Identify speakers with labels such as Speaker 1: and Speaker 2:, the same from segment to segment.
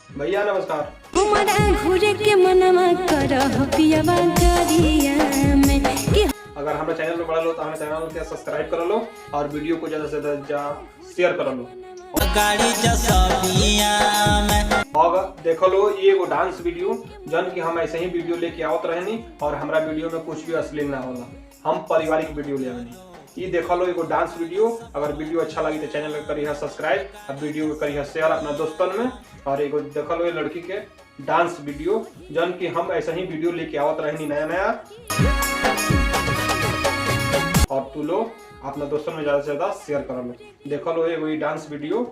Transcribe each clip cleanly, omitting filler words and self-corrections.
Speaker 1: भैया नमस्कार। अगर हमारे चैनल में बड़ा लो तो हमारे चैनल को सब्सक्राइब कर लो और वीडियो को ज्यादा से ज्यादा शेयर कर लो। और देखो लो ये वो डांस वीडियो जन की हम ऐसे ही वीडियो लेके आवत रहनी और हमारा वीडियो में कुछ भी अश्लील ना होला, हम पारिवारिक वीडियो ले आवेनी। ये देखो लो एगो डांस वीडियो। अगर वीडियो अच्छा लगी तो चैनल को करिए सब्सक्राइब और वीडियो को करिए शेयर अपना दोस्तन में। और एगो देखो लो ये लड़की के डांस वीडियो जन की हम ऐसे ही वीडियो लेके आवत रहनी नया नया, और तू लो अपना दोस्तों में ज्यादा से ज्यादा शेयर कर लो। देखो लो ये वही डांस वीडियो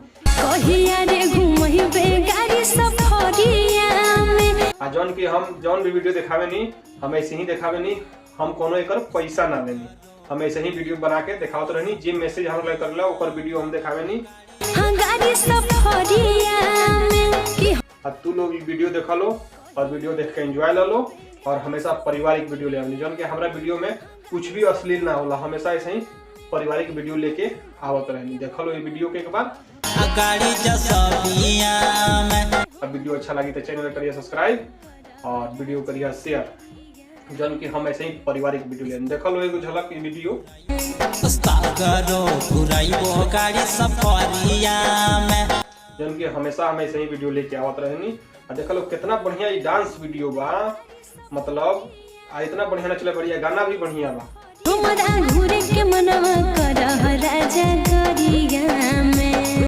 Speaker 1: जौन की हम जौन भी वीडियो दिखावे नहीं हम ऐसे ही दिखावे नहीं, हम कोनो एकर पैसा ना लेनी, हम ऐसे ही वीडियो बना के दिखावत रहनी। जे मैसेज हम लोग करला ओकर वीडियो हम दिखावे नहीं। अब तू लोग वीडियो देखा लो और वीडियो देख के एंजॉय ला लो और हमेशा पारिवारिक वीडियो ले आनी जौन के हमारा वीडियो में कुछ भी अश्लील ना होला, हमेशा ऐसे ही पारिवारिक वीडियो लेके आवत रहनी। देखो लो ये वीडियो के एक बार। अब वीडियो अच्छा लगी तो चैनल करिए सब्सक्राइब और वीडियो करिए शेयर जन की हम ऐसे ही पारिवारिक वीडियो ले। देखो लो एगो झलक की वीडियो जन की हमेशा हम ऐसे ही वीडियो लेके आवत रहनी। और देखो लो कितना बढ़िया ये डांस वीडियो बा, मतलब इतना बढ़िया नचले, बढ़िया गाना भी बढ़िया बा।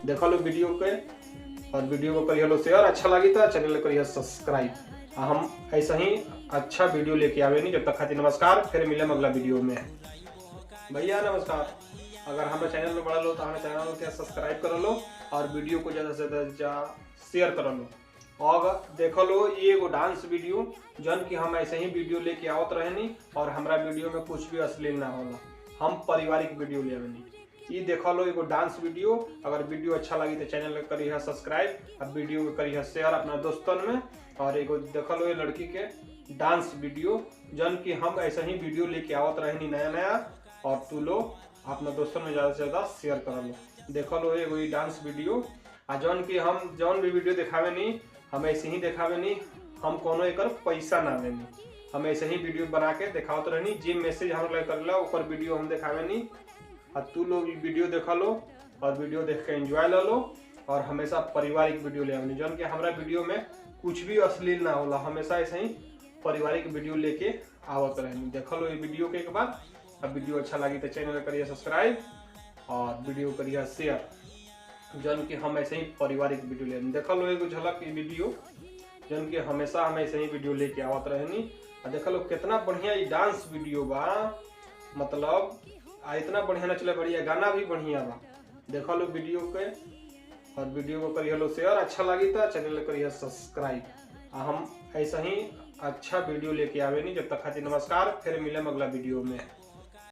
Speaker 1: देखो लो वीडियो के और वीडियो को करिए लो शेयर, अच्छा लगी तो चैनल करिए सब्सक्राइब। हम ऐसा ही अच्छा वीडियो लेके आवे नहीं। जब तक खातिर नमस्कार, फिर मिले अगला वीडियो में। भैया नमस्कार। अगर हमारे चैनल में बड़ा लो तो हमारे चैनल को सब्सक्राइब कर लो और वीडियो को ज्यादा से ज्यादा शेयर कर लो। और देखो लो ये वो डांस वीडियो जन की हम ऐसे ही वीडियो लेके आवत रहनी और हमारा वीडियो में कुछ भी अश्लील ना होला, हम पारिवारिक वीडियो ले आवेनी। ये देखो लो एगो डांस वीडियो। अगर वीडियो अच्छा लगी तो चैनल को करिए सब्सक्राइब और वीडियो को करिए शेयर अपना दोस्तन में। और एगो देखो लो ये लड़की के डांस वीडियो जन की हम ऐसे ही वीडियो लेके आवत रहनी नया नया, और तू लो अपना दोस्तों में ज्यादा से ज्यादा शेयर कर लो। देखो लो ये वही डांस वीडियो जौन की हम जौन भी वीडियो दिखावे नहीं हम ऐसे ही दिखावे नहीं, हम कोनो एकर पैसा ना लेनी, हम ऐसे ही वीडियो बना के दिखावत रहनी। जे मैसेज हम लोग करला ओकर वीडियो हम दिखावे नहीं। और तू लोग वीडियो देखा लो और वीडियो देख के एंजॉय ला लो और हमेशा पारिवारिक वीडियो ले आनी जौन कि हमारा वीडियो में कुछ भी अश्लील ना होला, हमेशा ऐसे ही पारिवारिक वीडियो लेके आवत रहनी। देखो लो ये वीडियो के एक बार। अब वीडियो अच्छा लगी तो चैनल करिए सब्सक्राइब और वीडियो करिए शेयर जन की हम ऐसे ही पारिवारिक वीडियो ले। देखो लो एगो झलक की वीडियो जन की हमेशा हम ऐसे ही वीडियो लेके आवत रहनी। और देखो लो कितना बढ़िया ये डांस वीडियो बा, मतलब इतना बढ़िया नचले, बढ़िया गाना भी बढ़िया बा। देखो लो वीडियो के और वीडियो को करिए लो शेयर, अच्छा लगी तो चैनल करिए सब्सक्राइब। हम ऐसा ही अच्छा वीडियो लेके आवे नहीं। जब तक खातिर नमस्कार, फिर मिले अगला वीडियो में।